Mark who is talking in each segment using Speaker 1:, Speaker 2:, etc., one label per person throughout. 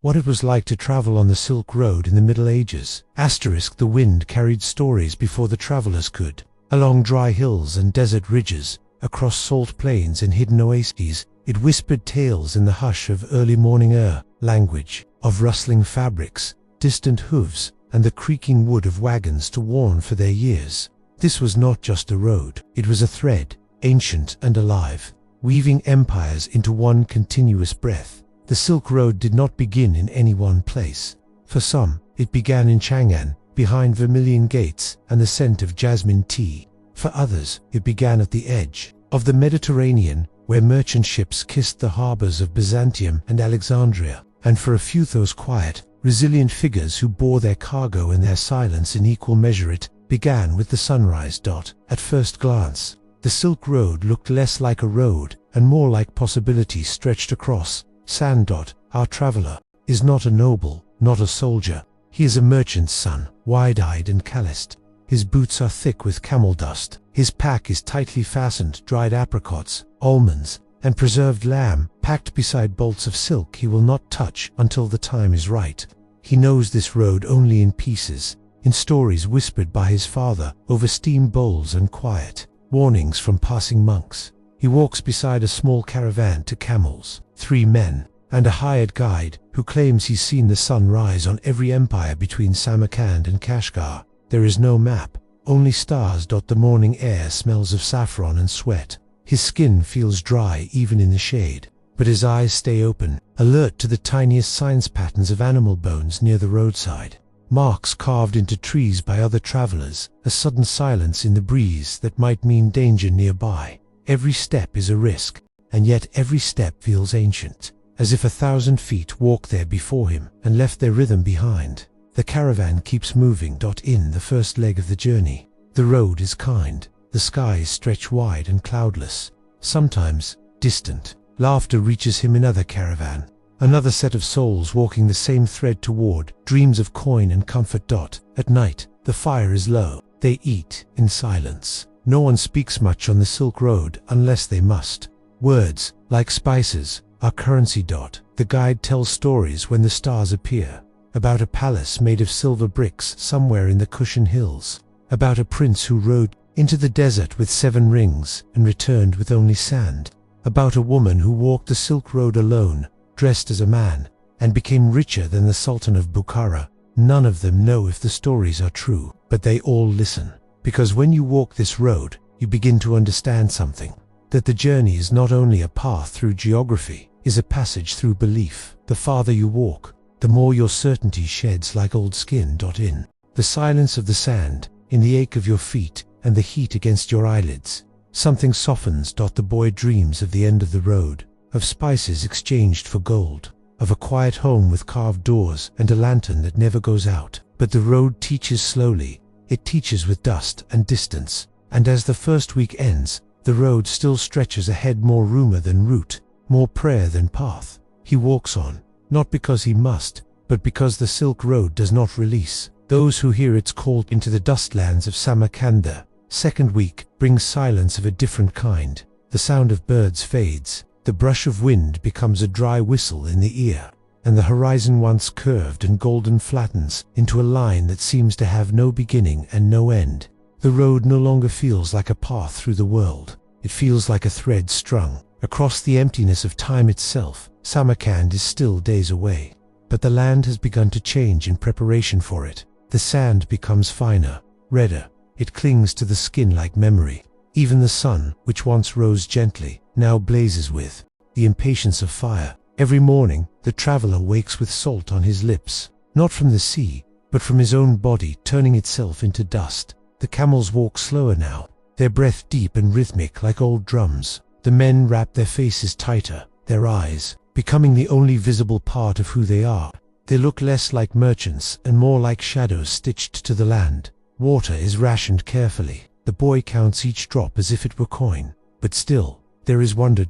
Speaker 1: what it was like to travel on the Silk Road in the Middle Ages. The wind carried stories before the travelers could. Along dry hills and desert ridges, across salt plains and hidden oases, it whispered tales in the hush of early morning language, of rustling fabrics, distant hooves, and the creaking wood of wagons to warn for their years. This was not just a road, it was a thread, ancient and alive, weaving empires into one continuous breath. The Silk Road did not begin in any one place. For some, it began in Chang'an, behind vermilion gates and the scent of jasmine tea. For others, it began at the edge of the Mediterranean, where merchant ships kissed the harbors of Byzantium and Alexandria. And for a few, those quiet, resilient figures who bore their cargo and their silence in equal measure, it began with the sunrise. At first glance, the Silk Road looked less like a road and more like possibility stretched across sand. Our traveler is not a noble, not a soldier. He is a merchant's son, wide-eyed and calloused. His boots are thick with camel dust. His pack is tightly fastened, dried apricots, almonds, and preserved lamb, packed beside bolts of silk he will not touch until the time is right. He knows this road only in pieces, in stories whispered by his father over steam bowls and quiet warnings from passing monks. He walks beside a small caravan to camels, 3 men, and a hired guide who claims he's seen the sun rise on every empire between Samarkand and Kashgar. There is no map, only stars. The morning air smells of saffron and sweat. His skin feels dry even in the shade, but his eyes stay open, alert to the tiniest signs, patterns of animal bones near the roadside, marks carved into trees by other travelers, a sudden silence in the breeze that might mean danger nearby. Every step is a risk, and yet every step feels ancient, as if 1,000 feet walked there before him and left their rhythm behind. The caravan keeps moving. In the first leg of the journey, the road is kind, the skies stretch wide and cloudless. Sometimes, distant, laughter reaches him. Another caravan, another set of souls walking the same thread toward dreams of coin and comfort. At night, the fire is low. They eat in silence. No one speaks much on the Silk Road unless they must. Words, like spices, are currency. The guide tells stories when the stars appear, about a palace made of silver bricks somewhere in the Cushion Hills, about a prince who rode into the desert with 7 rings and returned with only sand, about a woman who walked the Silk Road alone, dressed as a man, and became richer than the Sultan of Bukhara. None of them know if the stories are true, but they all listen, because when you walk this road, you begin to understand something, that the journey is not only a path through geography, is a passage through belief. The farther you walk, the more your certainty sheds like old skin. In the silence of the sand, in the ache of your feet, and the heat against your eyelids, something softens. The boy dreams of the end of the road, of spices exchanged for gold, of a quiet home with carved doors and a lantern that never goes out. But the road teaches slowly, it teaches with dust and distance, and as the first week ends, the road still stretches ahead, more rumor than route, more prayer than path. He walks on, not because he must, but because the Silk Road does not release those who hear its call into the dustlands of Samarkand. Second week brings silence of a different kind. The sound of birds fades, the brush of wind becomes a dry whistle in the ear, and the horizon, once curved and golden, flattens into a line that seems to have no beginning and no end. The road no longer feels like a path through the world. It feels like a thread strung across the emptiness of time itself. Samarkand is still days away, but the land has begun to change in preparation for it. The sand becomes finer, redder. It clings to the skin like memory. Even the sun, which once rose gently, now blazes with the impatience of fire. Every morning, the traveler wakes with salt on his lips, not from the sea, but from his own body turning itself into dust. The camels walk slower now, their breath deep and rhythmic like old drums. The men wrap their faces tighter, their eyes becoming the only visible part of who they are. They look less like merchants and more like shadows stitched to the land. Water is rationed carefully. The boy counts each drop as if it were coin. But still, there is wonder.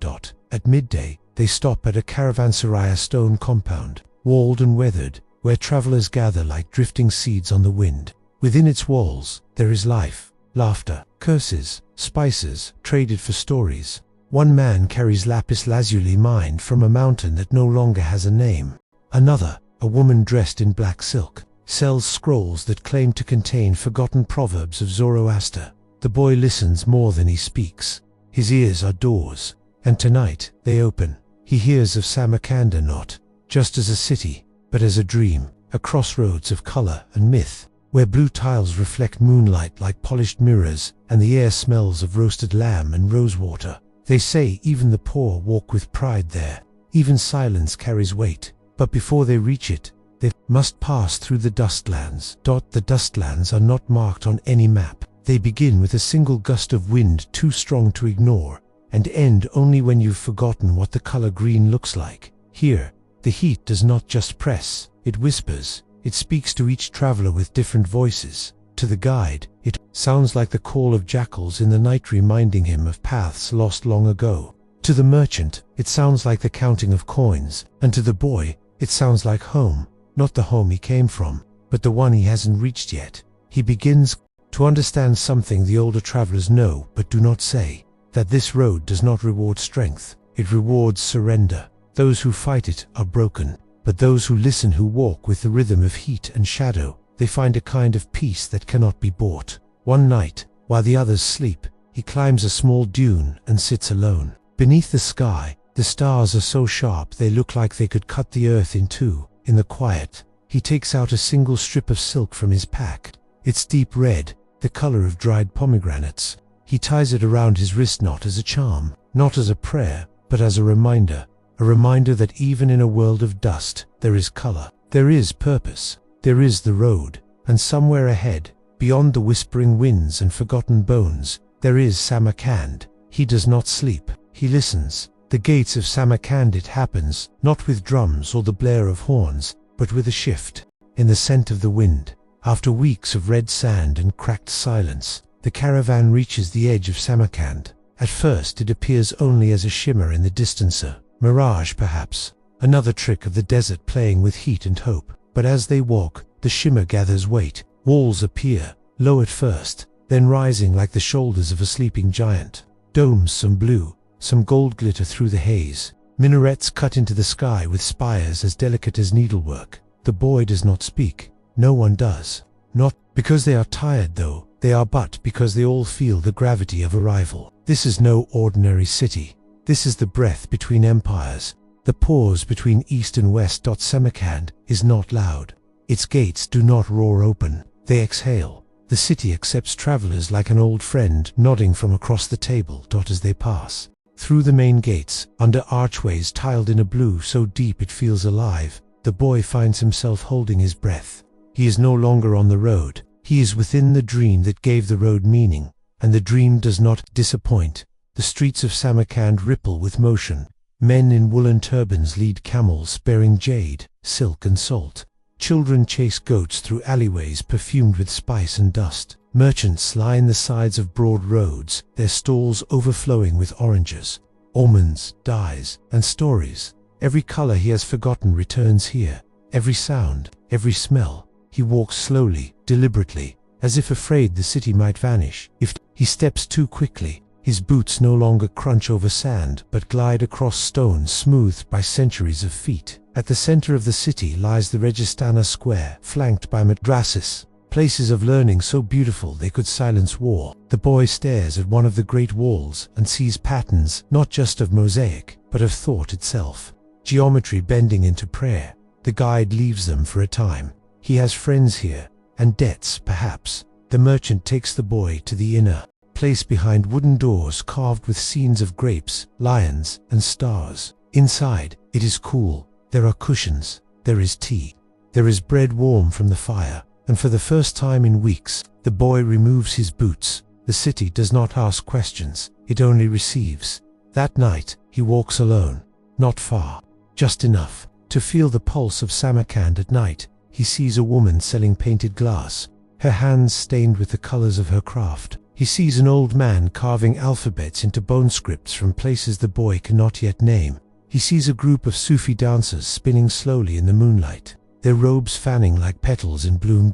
Speaker 1: At midday, they stop at a caravanserai, a stone compound, walled and weathered, where travelers gather like drifting seeds on the wind. Within its walls, there is life, laughter, curses, spices, traded for stories. One man carries lapis lazuli mined from a mountain that no longer has a name. Another a woman dressed in black silk, sells scrolls that claim to contain forgotten proverbs of Zoroaster. The boy listens more than he speaks. His ears are doors, and tonight they open. He hears of Samarkand not just as a city, but as a dream, a crossroads of color and myth, where blue tiles reflect moonlight like polished mirrors, and the air smells of roasted lamb and rosewater. They say even the poor walk with pride there. Even silence carries weight. But before they reach it, they must pass through the dustlands. The dustlands are not marked on any map. They begin with a single gust of wind too strong to ignore, and end only when you've forgotten what the color green looks like. Here, the heat does not just press, it whispers. It speaks to each traveler with different voices. To the guide, it sounds like the call of jackals in the night, reminding him of paths lost long ago. To the merchant, it sounds like the counting of coins, and to the boy, it sounds like home. Not the home he came from, but the one he hasn't reached yet. He begins to understand something the older travelers know but do not say, that this road does not reward strength, it rewards surrender. Those who fight it are broken, but those who listen, who walk with the rhythm of heat and shadow, they find a kind of peace that cannot be bought. One night, while the others sleep, he climbs a small dune and sits alone. Beneath the sky, the stars are so sharp they look like they could cut the earth in two. In the quiet, he takes out a single strip of silk from his pack. It's deep red, the color of dried pomegranates. He ties it around his wrist, not as a charm, not as a prayer, but as a reminder that even in a world of dust, there is color, there is purpose, there is the road, and somewhere ahead, beyond the whispering winds and forgotten bones, there is Samarkand. He does not sleep, he listens. The gates of Samarkand, it happens, not with drums or the blare of horns, but with a shift in the scent of the wind. After weeks of red sand and cracked silence, the caravan reaches the edge of Samarkand. At first it appears only as a shimmer in the distance, a mirage perhaps, another trick of the desert playing with heat and hope. But as they walk, the shimmer gathers weight. Walls appear, low at first, then rising like the shoulders of a sleeping giant. Domes, some blue, some gold, glitter through the haze. Minarets cut into the sky with spires as delicate as needlework. The boy does not speak. No one does. Not because they are tired though, they are, but because they all feel the gravity of arrival. This is no ordinary city. This is the breath between empires, the pause between east and west. Samarkand is not loud. Its gates do not roar open. They exhale. The city accepts travelers like an old friend, nodding from across the table. As they pass through the main gates, under archways tiled in a blue so deep it feels alive, the boy finds himself holding his breath. He is no longer on the road. He is within the dream that gave the road meaning, and the dream does not disappoint. The streets of Samarkand ripple with motion. Men in woolen turbans lead camels bearing jade, silk and salt. Children chase goats through alleyways perfumed with spice and dust. Merchants line the sides of broad roads, their stalls overflowing with oranges, almonds, dyes, and stories. Every color he has forgotten returns here. Every sound, every smell. He walks slowly, deliberately, as if afraid the city might vanish. If he steps too quickly, his boots no longer crunch over sand, but glide across stones smoothed by centuries of feet. At the center of the city lies the Registana Square, flanked by madrasas, places of learning so beautiful they could silence war. The boy stares at one of the great walls and sees patterns not just of mosaic, but of thought itself. Geometry bending into prayer. The guide leaves them for a time. He has friends here, and debts, perhaps. The merchant takes the boy to the inner place behind wooden doors carved with scenes of grapes, lions, and stars. Inside, it is cool. There are cushions. There is tea. There is bread warm from the fire. And for the first time in weeks, the boy removes his boots. The city does not ask questions. It only receives. That night, he walks alone. Not far. Just enough to feel the pulse of Samarkand. At night, he sees a woman selling painted glass, her hands stained with the colors of her craft. He sees an old man carving alphabets into bone scripts from places the boy cannot yet name. He sees a group of Sufi dancers spinning slowly in the moonlight, their robes fanning like petals in bloom.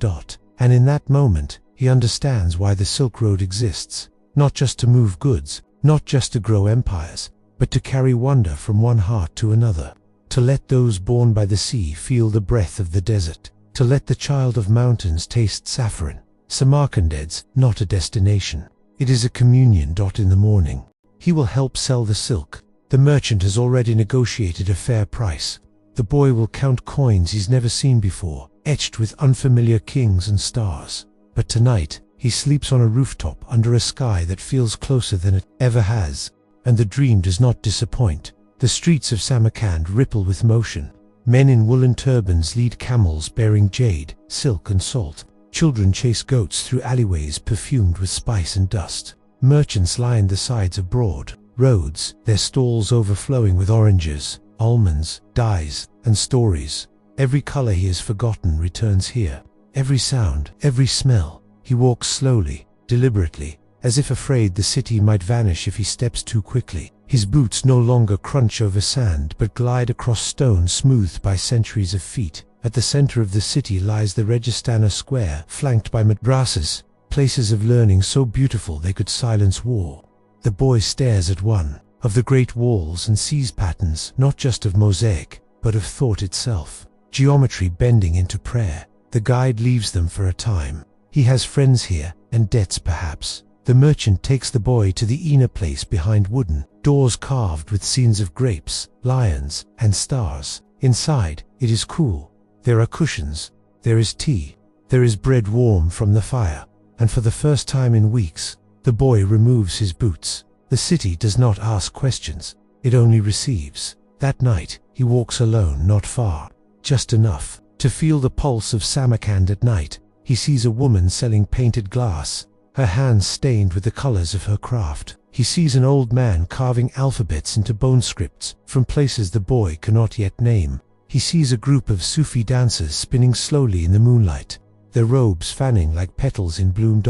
Speaker 1: And in that moment, he understands why the Silk Road exists. Not just to move goods, not just to grow empires, but to carry wonder from one heart to another. to let those born by the sea feel the breath of the desert, to let the child of mountains taste saffron. Samarkand's not a destination. It is a communion. In the morning, he will help sell the silk. The merchant has already negotiated a fair price. The boy will count coins he's never seen before, etched with unfamiliar kings and stars. But tonight, he sleeps on a rooftop under a sky that feels closer than it ever has. And the dream does not disappoint. The streets of Samarkand ripple with motion. Men in woolen turbans lead camels bearing jade, silk and salt. Children chase goats through alleyways perfumed with spice and dust. Merchants line the sides of broad roads, their stalls overflowing with oranges, almonds, dyes, and stories. Every color he has forgotten returns here. Every sound, every smell. He walks slowly, deliberately, as if afraid the city might vanish if he steps too quickly. His boots no longer crunch over sand but glide across stone smoothed by centuries of feet. At the center of the city lies the Registana Square, flanked by madrasas, places of learning so beautiful they could silence war. The boy stares at one of the great walls and sees patterns not just of mosaic, but of thought itself. Geometry bending into prayer. The guide leaves them for a time. He has friends here, and debts perhaps. The merchant takes the boy to the inner place behind wooden doors carved with scenes of grapes, lions, and stars. Inside, it is cool. There are cushions. There is tea. There is bread warm from the fire. And for the first time in weeks, the boy removes his boots. The city does not ask questions. It only receives. That night, he walks alone not far. Just enough to feel the pulse of Samarkand at night. He sees a woman selling painted glass, her hands stained with the colors of her craft. He sees an old man carving alphabets into bone scripts from places the boy cannot yet name. He sees a group of Sufi dancers spinning slowly in the moonlight, their robes fanning like petals in bloom.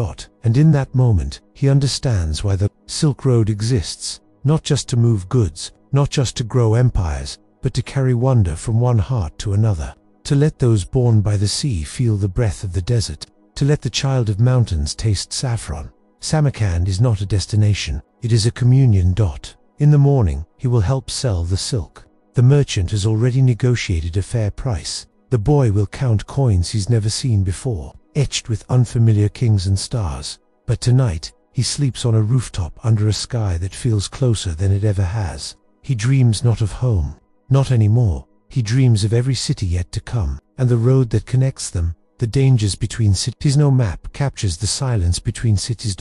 Speaker 1: And in that moment, he understands why the Silk Road exists, not just to move goods, not just to grow empires, but to carry wonder from one heart to another, to let those born by the sea feel the breath of the desert, to let the child of mountains taste saffron. Samarkand is not a destination, it is a communion. In the morning, he will help sell the silk. The merchant has already negotiated a fair price. The boy will count coins he's never seen before, etched with unfamiliar kings and stars. But tonight, he sleeps on a rooftop under a sky that feels closer than it ever has. He dreams not of home, not anymore. He dreams of every city yet to come, and the road that connects them, the dangers between cities. No map captures the silence between cities.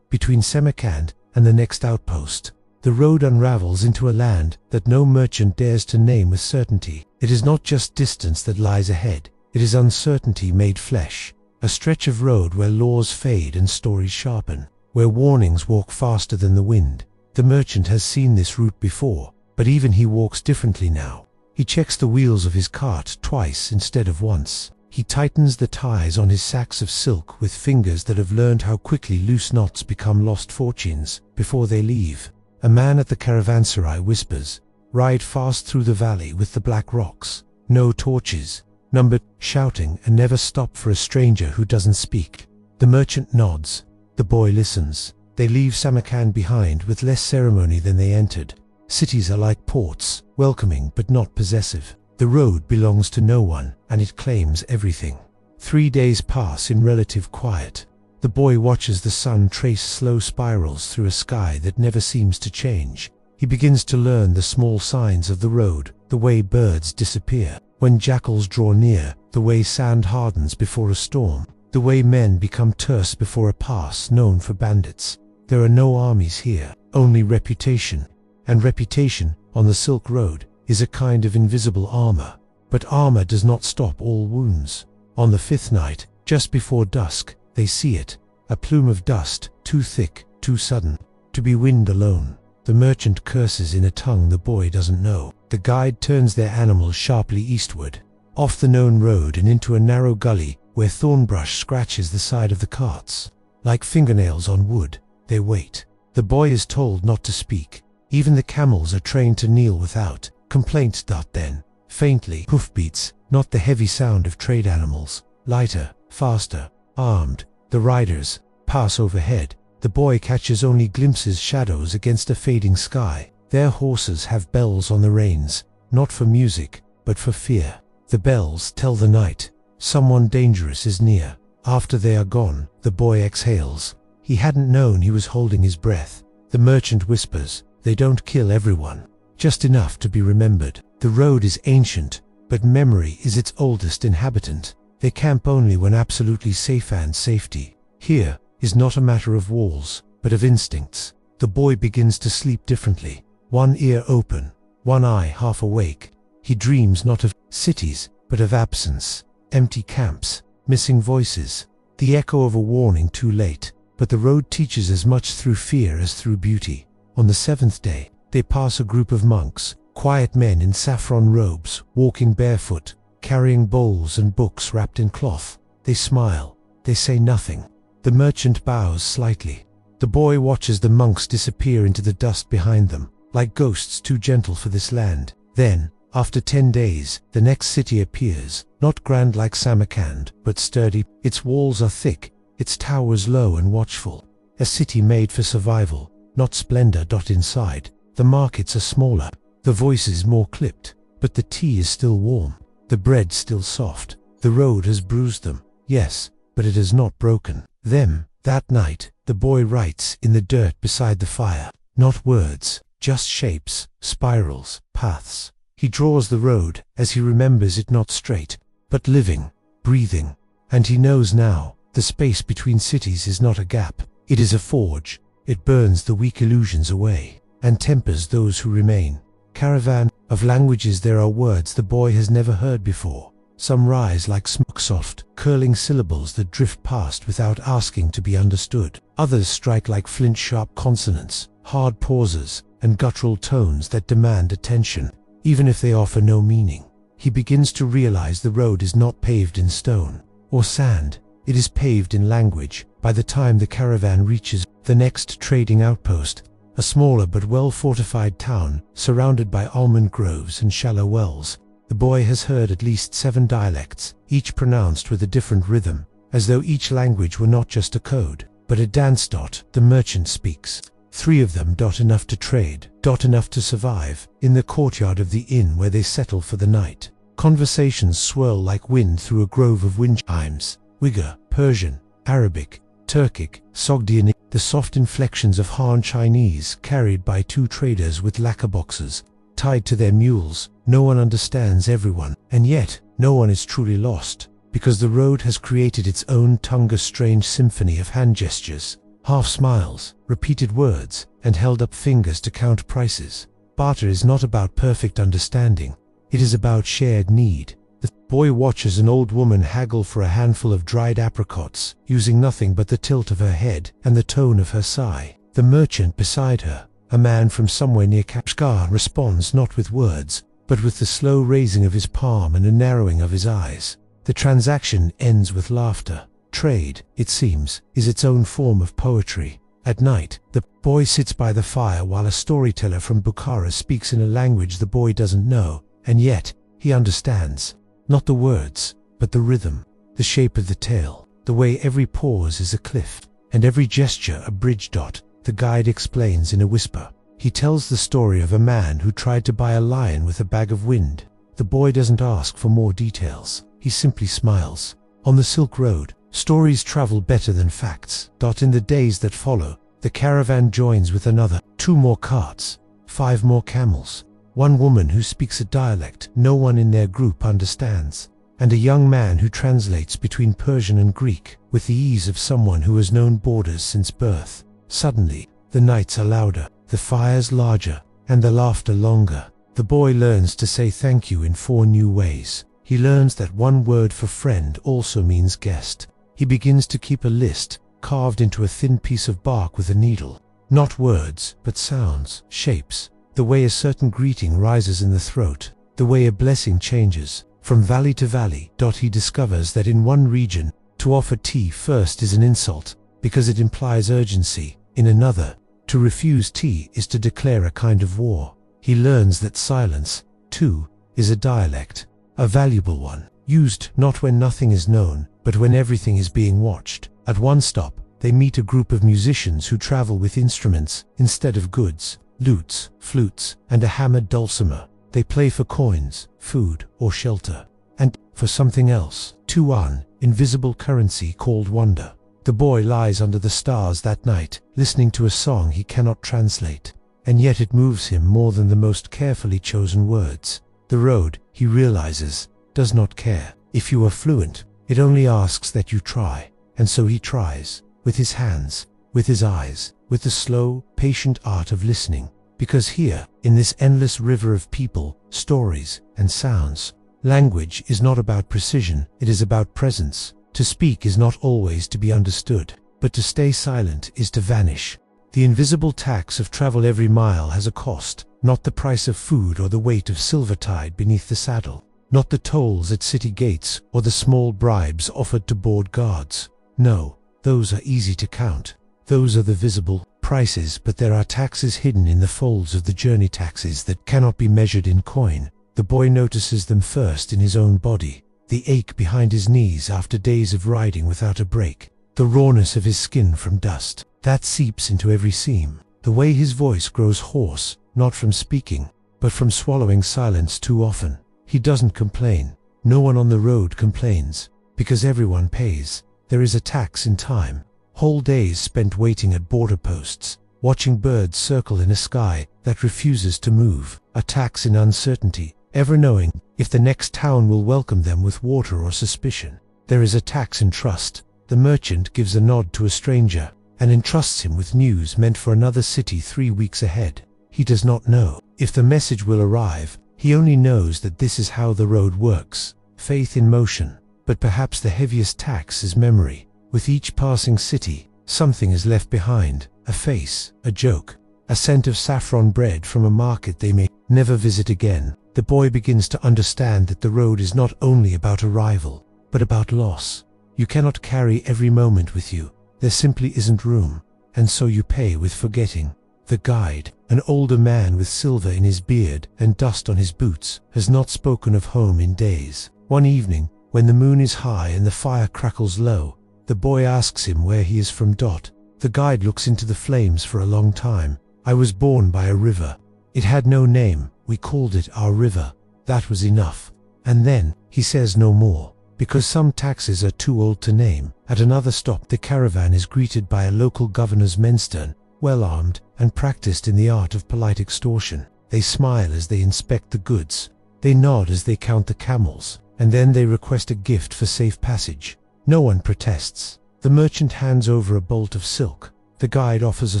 Speaker 1: Between Samarkand and the next outpost, the road unravels into a land that no merchant dares to name with certainty. It is not just distance that lies ahead, it is uncertainty made flesh. A stretch of road where laws fade and stories sharpen, where warnings walk faster than the wind. The merchant has seen this route before, but even he walks differently now. He checks the wheels of his cart twice instead of once. He tightens the ties on his sacks of silk with fingers that have learned how quickly loose knots become lost fortunes before they leave. A man at the caravanserai whispers, "Ride fast through the valley with the black rocks. No torches." Numbered, shouting, and never stop for a stranger who doesn't speak. The merchant nods. The boy listens. They leave Samarkand behind with less ceremony than they entered. Cities are like ports, welcoming but not possessive. The road belongs to no one, and it claims everything. 3 days pass in relative quiet. The boy watches the sun trace slow spirals through a sky that never seems to change. He begins to learn the small signs of the road, the way birds disappear when jackals draw near, the way sand hardens before a storm, the way men become terse before a pass known for bandits. There are no armies here, only reputation. And reputation, on the Silk Road, is a kind of invisible armor. But armor does not stop all wounds. On the 5th night, just before dusk, they see it. A plume of dust, too thick, too sudden, to be wind alone. The merchant curses in a tongue the boy doesn't know. The guide turns their animals sharply eastward, off the known road and into a narrow gully where thornbrush scratches the side of the carts. Like fingernails on wood, they wait. The boy is told not to speak. Even the camels are trained to kneel without complaint. Then, faintly, hoofbeats, not the heavy sound of trade animals. Lighter, faster, armed. The riders pass overhead. The boy catches only glimpses, shadows against a fading sky. Their horses have bells on the reins, not for music, but for fear. The bells tell the night someone dangerous is near. After they are gone, the boy exhales. He hadn't known he was holding his breath. The merchant whispers, "They don't kill everyone, just enough to be remembered." The road is ancient, but memory is its oldest inhabitant. They camp only when absolutely safe, and safety here is not a matter of walls, but of instincts. The boy begins to sleep differently, one ear open, one eye half awake. He dreams not of cities, but of absence, empty camps, missing voices, the echo of a warning too late. But the road teaches as much through fear as through beauty. On the seventh day, they pass a group of monks, quiet men in saffron robes, walking barefoot, carrying bowls and books wrapped in cloth. They smile. They say nothing. The merchant bows slightly. The boy watches the monks disappear into the dust behind them, like ghosts too gentle for this land. Then, after 10 days, the next city appears, not grand like Samarkand, but sturdy. Its walls are thick, its towers low and watchful. A city made for survival, not splendor. Inside, the markets are smaller, the voices more clipped, but the tea is still warm, the bread still soft. The road has bruised them, yes, but it has not broken them. That night, the boy writes in the dirt beside the fire. Not words, just shapes, spirals, paths. He draws the road as he remembers it, not straight, but living, breathing. And he knows now, the space between cities is not a gap, it is a forge. It burns the weak illusions away, and tempers those who remain. Caravan of languages. There are words the boy has never heard before. Some rise like smoke, soft, curling syllables that drift past without asking to be understood. Others strike like flint-sharp consonants, hard pauses, and guttural tones that demand attention, even if they offer no meaning. He begins to realize the road is not paved in stone or sand. It is paved in language. By the time the caravan reaches the next trading outpost, a smaller but well-fortified town, surrounded by almond groves and shallow wells, the boy has heard at least 7 dialects, each pronounced with a different rhythm, as though each language were not just a code, but a dance. The merchant speaks. 3 of them. Enough to trade, enough to survive. In the courtyard of the inn where they settle for the night, conversations swirl like wind through a grove of wind chimes. Uyghur, Persian, Arabic, Turkic, Sogdian, the soft inflections of Han Chinese carried by 2 traders with lacquer boxes tied to their mules. No one understands everyone, and yet no one is truly lost, because the road has created its own tongue, a strange symphony of hand gestures, half smiles, repeated words, and held up fingers to count prices. Barter is not about perfect understanding, it is about shared need. The boy watches an old woman haggle for a handful of dried apricots, using nothing but the tilt of her head and the tone of her sigh. The merchant beside her, a man from somewhere near Kashgar, responds not with words, but with the slow raising of his palm and a narrowing of his eyes. The transaction ends with laughter. Trade, it seems, is its own form of poetry. At night, the boy sits by the fire while a storyteller from Bukhara speaks in a language the boy doesn't know, and yet he understands. Not the words, but the rhythm, the shape of the tale, the way every pause is a cliff, and every gesture a bridge. The guide explains in a whisper. He tells the story of a man who tried to buy a lion with a bag of wind. The boy doesn't ask for more details, he simply smiles. On the Silk Road, stories travel better than facts. In the days that follow, the caravan joins with another, 2 more carts, 5 more camels, 1 woman who speaks a dialect no one in their group understands, and a young man who translates between Persian and Greek with the ease of someone who has known borders since birth. Suddenly, the nights are louder, the fires larger, and the laughter longer. The boy learns to say thank you in 4 new ways. He learns that 1 word for friend also means guest. He begins to keep a list, carved into a thin piece of bark with a needle. Not words, but sounds, shapes, the way a certain greeting rises in the throat, the way a blessing changes from valley to valley. He discovers that in one region, to offer tea first is an insult, because it implies urgency. In another, to refuse tea is to declare a kind of war. He learns that silence, too, is a dialect, a valuable one, used not when nothing is known, but when everything is being watched. At one stop, they meet a group of musicians who travel with instruments instead of goods, lutes, flutes, and a hammered dulcimer. They play for coins, food, or shelter. And for something else, too, an invisible currency called wonder. The boy lies under the stars that night, listening to a song he cannot translate. And yet it moves him more than the most carefully chosen words. The road, he realizes, does not care if you are fluent. It only asks that you try. And so he tries, with his hands, with his eyes, with the slow, patient art of listening. Because here, in this endless river of people, stories, and sounds, language is not about precision, it is about presence. To speak is not always to be understood, but to stay silent is to vanish. The invisible tax of travel every mile has a cost, not the price of food or the weight of silvertide beneath the saddle, not the tolls at city gates or the small bribes offered to board guards. No, those are easy to count. Those are the visible prices, but there are taxes hidden in the folds of the journey, taxes that cannot be measured in coin. The boy notices them first in his own body. The ache behind his knees after days of riding without a break. The rawness of his skin from dust. That seeps into every seam. The way his voice grows hoarse, not from speaking, but from swallowing silence too often. He doesn't complain. No one on the road complains. Because everyone pays. There is a tax in time. Whole days spent waiting at border posts, watching birds circle in a sky that refuses to move. A tax in uncertainty. Ever knowing if the next town will welcome them with water or suspicion. There is a tax in trust. The merchant gives a nod to a stranger and entrusts him with news meant for another city 3 weeks ahead. He does not know if the message will arrive. He only knows that this is how the road works. Faith in motion. But perhaps the heaviest tax is memory. With each passing city, something is left behind. A face, a joke, a scent of saffron bread from a market they may never visit again. The boy begins to understand that the road is not only about arrival, but about loss. You cannot carry every moment with you. There simply isn't room, and so you pay with forgetting. The guide, an older man with silver in his beard and dust on his boots, has not spoken of home in days. One evening, when the moon is high and the fire crackles low, the boy asks him where he is from. The guide looks into the flames for a long time. I was born by a river. It had no name. We called it our river. That was enough. And then, he says no more. Because some taxes are too old to name. At another stop, the caravan is greeted by a local governor's men, stern, well-armed, and practiced in the art of polite extortion. They smile as they inspect the goods. They nod as they count the camels. And then they request a gift for safe passage. No one protests. The merchant hands over a bolt of silk. The guide offers a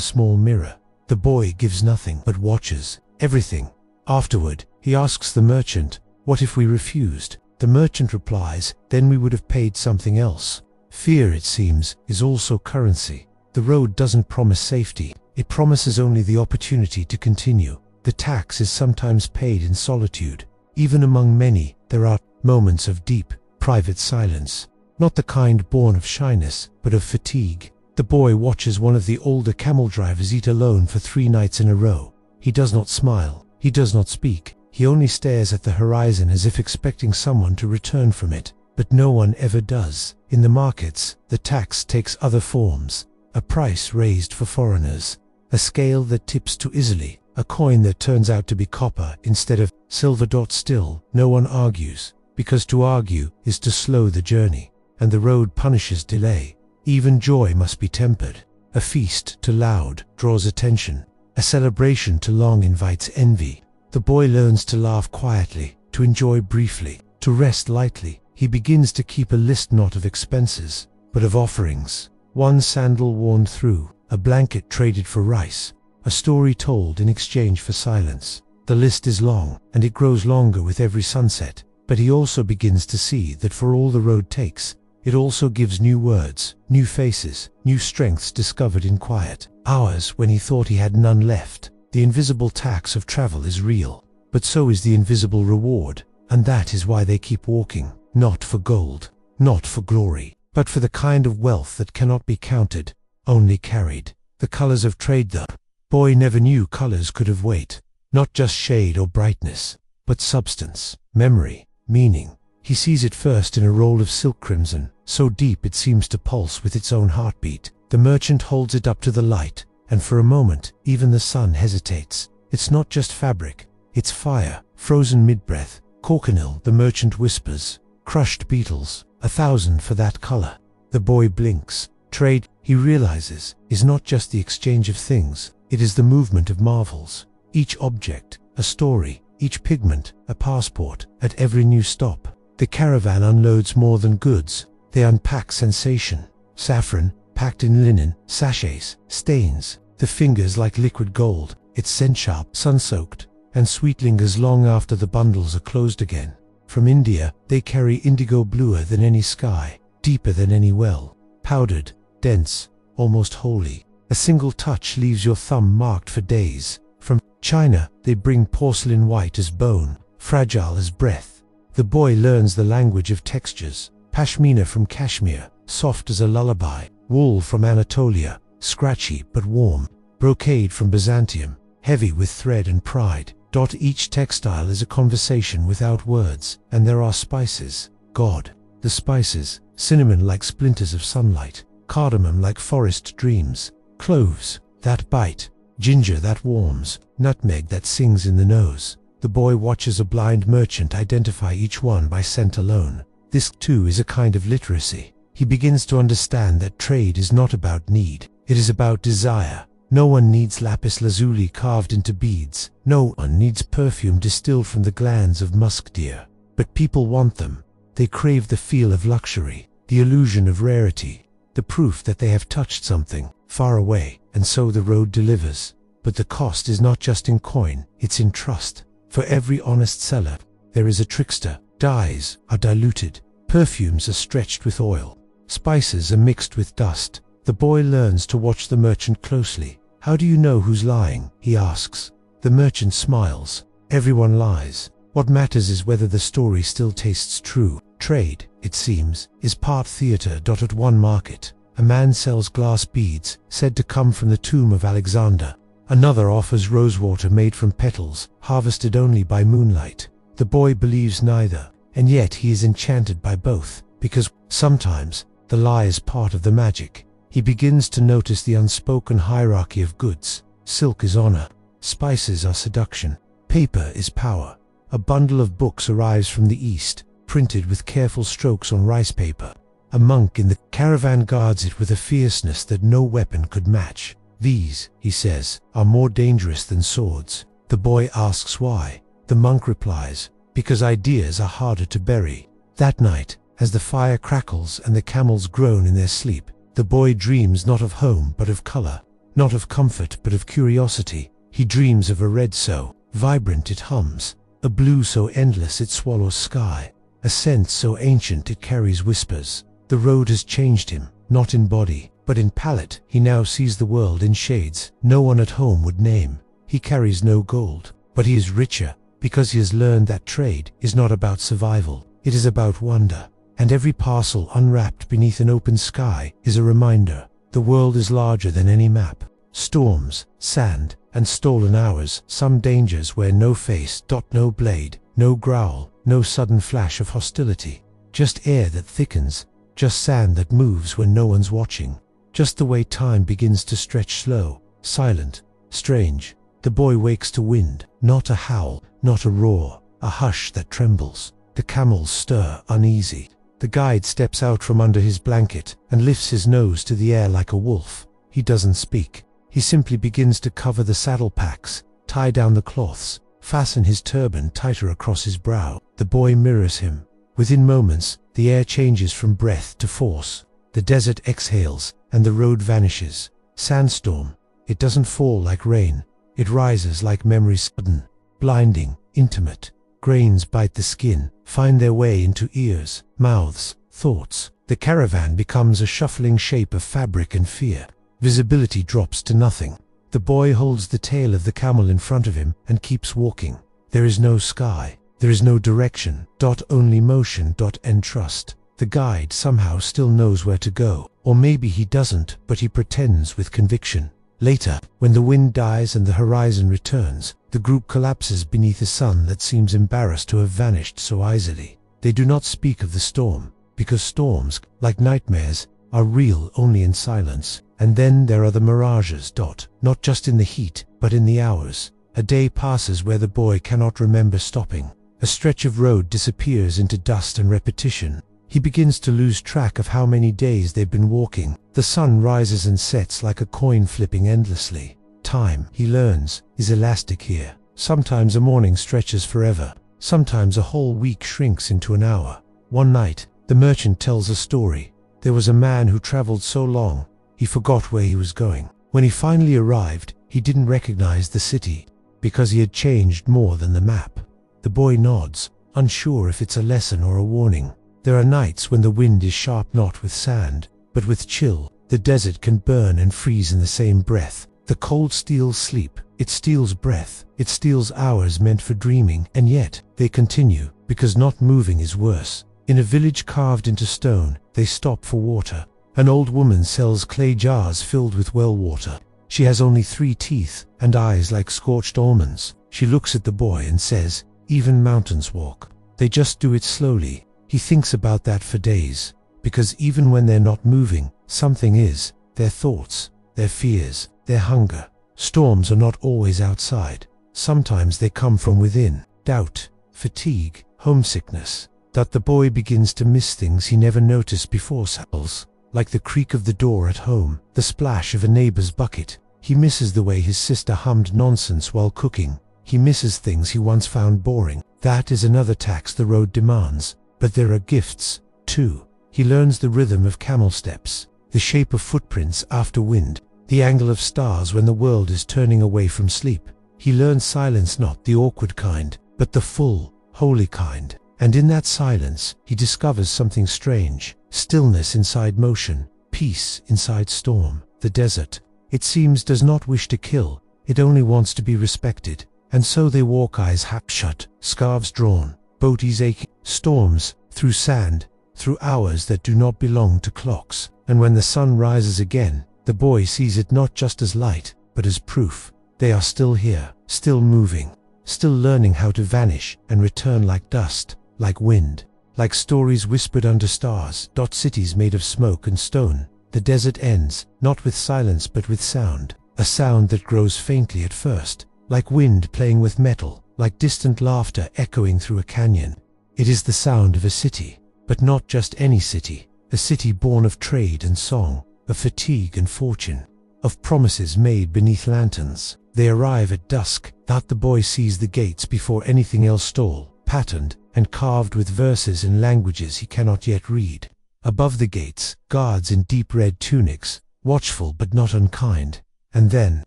Speaker 1: small mirror. The boy gives nothing, but watches everything. Afterward, he asks the merchant, "What if we refused?" The merchant replies, "Then we would have paid something else." Fear, it seems, is also currency. The road doesn't promise safety. It promises only the opportunity to continue. The tax is sometimes paid in solitude. Even among many, there are moments of deep, private silence. Not the kind born of shyness, but of fatigue. The boy watches one of the older camel drivers eat alone for 3 nights in a row. He does not smile. He does not speak. He only stares at the horizon as if expecting someone to return from it. But no one ever does. In the markets, the tax takes other forms. A price raised for foreigners. A scale that tips too easily. A coin that turns out to be copper instead of silver. Still, no one argues. Because to argue is to slow the journey. And the road punishes delay. Even joy must be tempered. A feast too loud draws attention. A celebration too long invites envy. The boy learns to laugh quietly, to enjoy briefly, to rest lightly. He begins to keep a list not of expenses, but of offerings. One sandal worn through, a blanket traded for rice, a story told in exchange for silence. The list is long, and it grows longer with every sunset. But he also begins to see that for all the road takes, it also gives new words, new faces, new strengths discovered in quiet hours when he thought he had none left. The invisible tax of travel is real, but so is the invisible reward, and that is why they keep walking, not for gold, not for glory, but for the kind of wealth that cannot be counted, only carried. The colors of trade. The boy never knew colors could have weight, not just shade or brightness, but substance, memory, meaning. He sees it first in a roll of silk crimson, so deep it seems to pulse with its own heartbeat. The merchant holds it up to the light, and for a moment, even the sun hesitates. It's not just fabric, It's fire, frozen mid-breath, cochineal, the merchant whispers, crushed beetles, 1,000 for that color. The boy blinks. Trade, he realizes, is not just the exchange of things, it is the movement of marvels. Each object, a story, each pigment, a passport. At every new stop, the caravan unloads more than goods, they unpack sensation. Saffron, packed in linen, sachets, stains, the fingers like liquid gold, its scent sharp, sun-soaked, and sweet lingers long after the bundles are closed again. From India, they carry indigo bluer than any sky, deeper than any well, powdered, dense, almost holy. A single touch leaves your thumb marked for days. From China, they bring porcelain white as bone, fragile as breath. The boy learns the language of textures. Pashmina from Kashmir, soft as a lullaby. Wool from Anatolia, scratchy but warm. Brocade from Byzantium, heavy with thread and pride. Each textile is a conversation without words. And there are spices. God, the spices. Cinnamon like splinters of sunlight. Cardamom like forest dreams. Cloves, that bite. Ginger that warms. Nutmeg that sings in the nose. The boy watches a blind merchant identify each one by scent alone. This too is a kind of literacy. He begins to understand that trade is not about need. It is about desire. No one needs lapis lazuli carved into beads. No one needs perfume distilled from the glands of musk deer. But people want them. They crave the feel of luxury, the illusion of rarity, the proof that they have touched something far away, and so the road delivers. But the cost is not just in coin, it's in trust. For every honest seller, there is a trickster. Dyes are diluted, perfumes are stretched with oil, spices are mixed with dust. The boy learns to watch the merchant closely. How do you know who's lying? He asks. The merchant smiles. Everyone lies. What matters is whether the story still tastes true. Trade, it seems, is part theater. At one market, a man sells glass beads, said to come from the tomb of Alexander. Another offers rosewater made from petals, harvested only by moonlight. The boy believes neither, and yet he is enchanted by both, because sometimes the lie is part of the magic. He begins to notice the unspoken hierarchy of goods. Silk is honor, spices are seduction, paper is power. A bundle of books arrives from the east, printed with careful strokes on rice paper. A monk in the caravan guards it with a fierceness that no weapon could match. These, he says, are more dangerous than swords. The boy asks why. The monk replies, because ideas are harder to bury. That night, as the fire crackles and the camels groan in their sleep, the boy dreams not of home but of color, not of comfort but of curiosity. He dreams of a red so vibrant it hums, a blue so endless it swallows sky, a scent so ancient it carries whispers. The road has changed him, not in body, but in palate. He now sees the world in shades no one at home would name. He carries no gold, but he is richer, because he has learned that trade is not about survival, it is about wonder. And every parcel unwrapped beneath an open sky is a reminder. The world is larger than any map. Storms, sand, and stolen hours, some dangers where no face, no blade, no growl, no sudden flash of hostility. Just air that thickens, just sand that moves when no one's watching. Just the way time begins to stretch slow, silent, strange. The boy wakes to wind, not a howl, not a roar, a hush that trembles. The camels stir, uneasy. The guide steps out from under his blanket and lifts his nose to the air like a wolf. He doesn't speak. He simply begins to cover the saddle packs, tie down the cloths, fasten his turban tighter across his brow. The boy mirrors him. Within moments, the air changes from breath to force. The desert exhales, and the road vanishes. Sandstorm. It doesn't fall like rain. It rises like memory, sudden, blinding, intimate. Grains bite the skin, find their way into ears, mouths, thoughts. The caravan becomes a shuffling shape of fabric and fear. Visibility drops to nothing. The boy holds the tail of the camel in front of him and keeps walking. There is no sky. There is no direction. Only motion. And trust. The guide somehow still knows where to go. Or maybe he doesn't, but he pretends with conviction. Later, when the wind dies and the horizon returns, the group collapses beneath a sun that seems embarrassed to have vanished so easily. They do not speak of the storm, because storms, like nightmares, are real only in silence. And then there are the mirages. Not just in the heat, but in the hours. A day passes where the boy cannot remember stopping. A stretch of road disappears into dust and repetition. He begins to lose track of how many days they've been walking. The sun rises and sets like a coin flipping endlessly. Time, he learns, is elastic here. Sometimes a morning stretches forever. Sometimes a whole week shrinks into an hour. One night, the merchant tells a story. There was a man who traveled so long, he forgot where he was going. When he finally arrived, he didn't recognize the city, because he had changed more than the map. The boy nods, unsure if it's a lesson or a warning. There are nights when the wind is sharp not with sand, but with chill. The desert can burn and freeze in the same breath. The cold steals sleep, it steals breath, it steals hours meant for dreaming, and yet they continue, because not moving is worse. In a village carved into stone, they stop for water. An old woman sells clay jars filled with well water. She has only 3 teeth and eyes like scorched almonds. She looks at the boy and says, "Even mountains walk. They just do it slowly." He thinks about that for days, because even when they're not moving, something is. Their thoughts, their fears, their hunger. Storms are not always outside. Sometimes they come from within. Doubt, fatigue, homesickness. That the boy begins to miss things he never noticed before. Cells, like the creak of the door at home, the splash of a neighbor's bucket. He misses the way his sister hummed nonsense while cooking. He misses things he once found boring. That is another tax the road demands. But there are gifts, too. He learns the rhythm of camel steps, the shape of footprints after wind, the angle of stars when the world is turning away from sleep. He learns silence, not the awkward kind, but the full, holy kind. And in that silence, he discovers something strange. Stillness inside motion, peace inside storm. The desert, it seems, does not wish to kill. It only wants to be respected. And so they walk, eyes half shut, scarves drawn, boaties aching, storms, through sand, through hours that do not belong to clocks. And when the sun rises again, the boy sees it not just as light, but as proof. They are still here, still moving, still learning how to vanish and return like dust, like wind, like stories whispered under stars. Cities made of smoke and stone. The desert ends, not with silence but with sound. A sound that grows faintly at first, like wind playing with metal, like distant laughter echoing through a canyon. It is the sound of a city, but not just any city. A city born of trade and song, of fatigue and fortune, of promises made beneath lanterns. They arrive at dusk. That the boy sees the gates before anything else stall, patterned and carved with verses and languages he cannot yet read. Above the gates, guards in deep red tunics, watchful but not unkind. And then,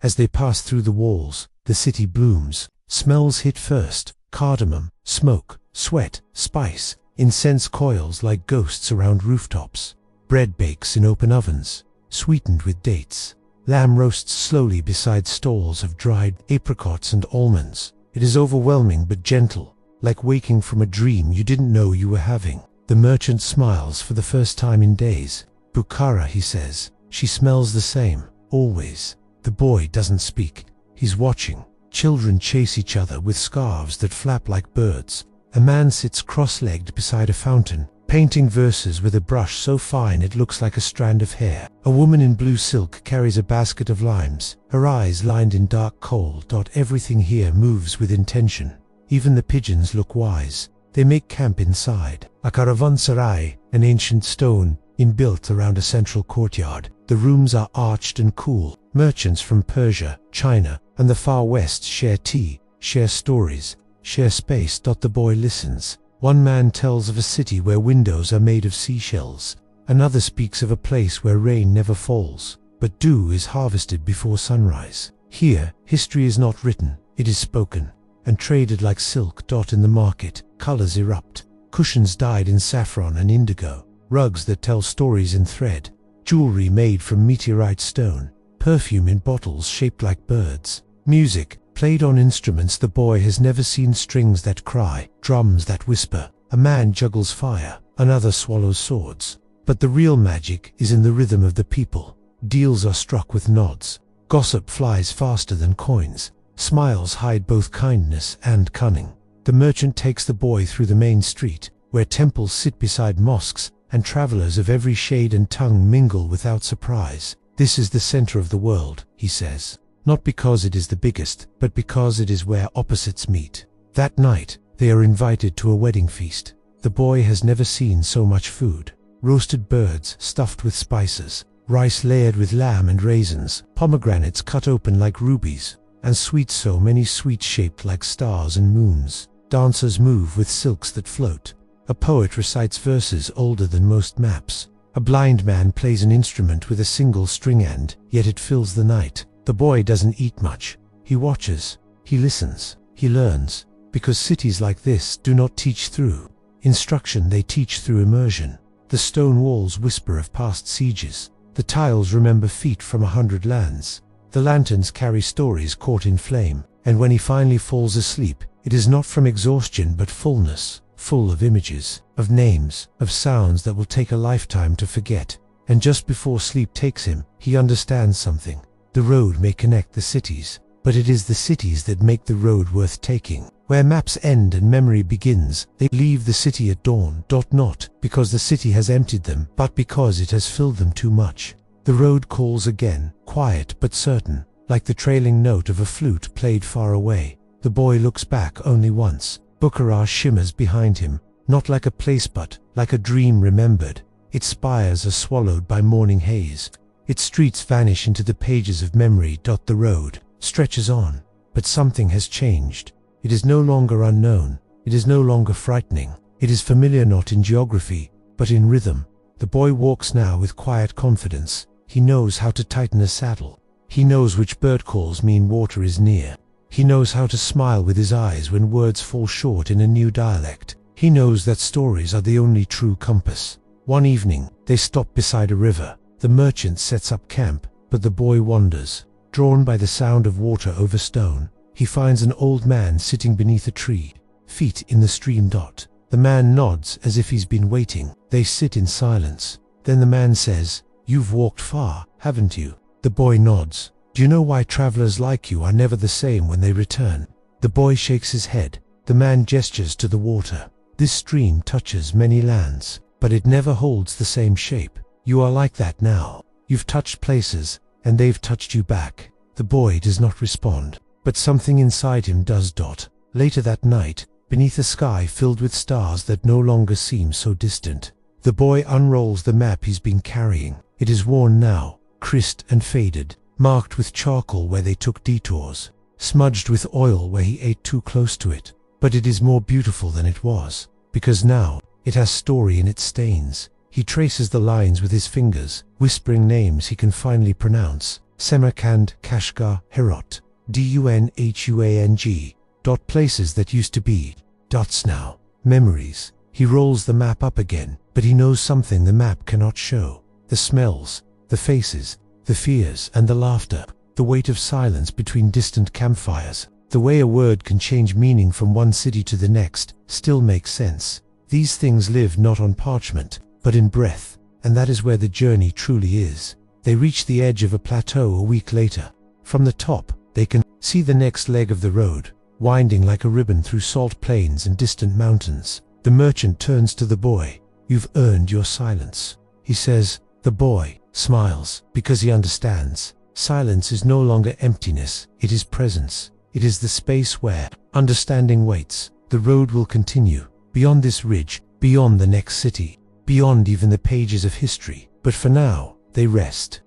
Speaker 1: as they pass through the walls, the city blooms. Smells hit first: cardamom, smoke, sweat, spice. Incense coils like ghosts around rooftops. Bread bakes in open ovens, sweetened with dates. Lamb roasts slowly beside stalls of dried apricots and almonds. It is overwhelming but gentle, like waking from a dream you didn't know you were having. The merchant smiles for the first time in days. "Bukhara," he says. "She smells the same, always." The boy doesn't speak. He's watching. Children chase each other with scarves that flap like birds. A man sits cross-legged beside a fountain, painting verses with a brush so fine it looks like a strand of hair. A woman in blue silk carries a basket of limes, her eyes lined in dark coal. Everything here moves with intention. Even the pigeons look wise. They make camp inside a caravanserai, an ancient stone inn built around a central courtyard. The rooms are arched and cool. Merchants from Persia, China, and the Far West share tea, share stories, share space. The boy listens. One man tells of a city where windows are made of seashells. Another speaks of a place where rain never falls, but dew is harvested before sunrise. Here, history is not written, it is spoken, and traded like silk. In the market, colors erupt. Cushions dyed in saffron and indigo, rugs that tell stories in thread, jewelry made from meteorite stone, perfume in bottles shaped like birds, music played on instruments the boy has never seen, strings that cry, drums that whisper. A man juggles fire, another swallows swords. But the real magic is in the rhythm of the people. Deals are struck with nods. Gossip flies faster than coins. Smiles hide both kindness and cunning. The merchant takes the boy through the main street, where temples sit beside mosques, and travelers of every shade and tongue mingle without surprise. "This is the center of the world," he says. not because it is the biggest, but because it is where opposites meet. That night, they are invited to a wedding feast. The boy has never seen so much food. Roasted birds stuffed with spices, rice layered with lamb and raisins, pomegranates cut open like rubies, and sweets so many sweets shaped like stars and moons. Dancers move with silks that float. A poet recites verses older than most maps. A blind man plays an instrument with a single string and yet it fills the night. The boy doesn't eat much. He watches, he listens, he learns, because cities like this do not teach through instruction, they teach through immersion. The stone walls whisper of past sieges. The tiles remember feet from 100 lands. The lanterns carry stories caught in flame, and when he finally falls asleep, it is not from exhaustion but fullness, full of images, of names, of sounds that will take a lifetime to forget. And just before sleep takes him, he understands something. The road may connect the cities, but it is the cities that make the road worth taking. Where maps end and memory begins, they leave the city at dawn. Not because the city has emptied them, but because it has filled them too much. The road calls again, quiet but certain, like the trailing note of a flute played far away. The boy looks back only once. Bukhara shimmers behind him, not like a place but like a dream remembered. Its spires are swallowed by morning haze. Its streets vanish into the pages of memory. The road stretches on, but something has changed. It is no longer unknown. It is no longer frightening. It is familiar not in geography, but in rhythm. The boy walks now with quiet confidence. He knows how to tighten a saddle. He knows which bird calls mean water is near. He knows how to smile with his eyes when words fall short in a new dialect. He knows that stories are the only true compass. One evening, they stop beside a river. The merchant sets up camp, but the boy wanders. Drawn by the sound of water over stone, he finds an old man sitting beneath a tree, feet in the stream. The man nods as if he's been waiting. They sit in silence. Then the man says, "You've walked far, haven't you?" The boy nods. "Do you know why travelers like you are never the same when they return?" The boy shakes his head. The man gestures to the water. "This stream touches many lands, but it never holds the same shape. You are like that now. You've touched places, and they've touched you back." The boy does not respond, but something inside him does. Later that night, beneath a sky filled with stars that no longer seem so distant, the boy unrolls the map he's been carrying. It is worn now, creased and faded, marked with charcoal where they took detours, smudged with oil where he ate too close to it. But it is more beautiful than it was, because now it has story in its stains. He traces the lines with his fingers, whispering names he can finally pronounce. Samarkand, Kashgar, Herat, Dunhuang. Places that used to be dots now, memories. He rolls the map up again, but he knows something the map cannot show. The smells, the faces, the fears and the laughter, the weight of silence between distant campfires, the way a word can change meaning from one city to the next, still makes sense. These things live not on parchment, but in breath, and that is where the journey truly is. They reach the edge of a plateau a week later. From the top, they can see the next leg of the road, winding like a ribbon through salt plains and distant mountains. The merchant turns to the boy. "You've earned your silence," he says. The boy smiles, because he understands. Silence is no longer emptiness, it is presence. It is the space where understanding waits. The road will continue, beyond this ridge, beyond the next city, beyond even the pages of history. But for now, they rest.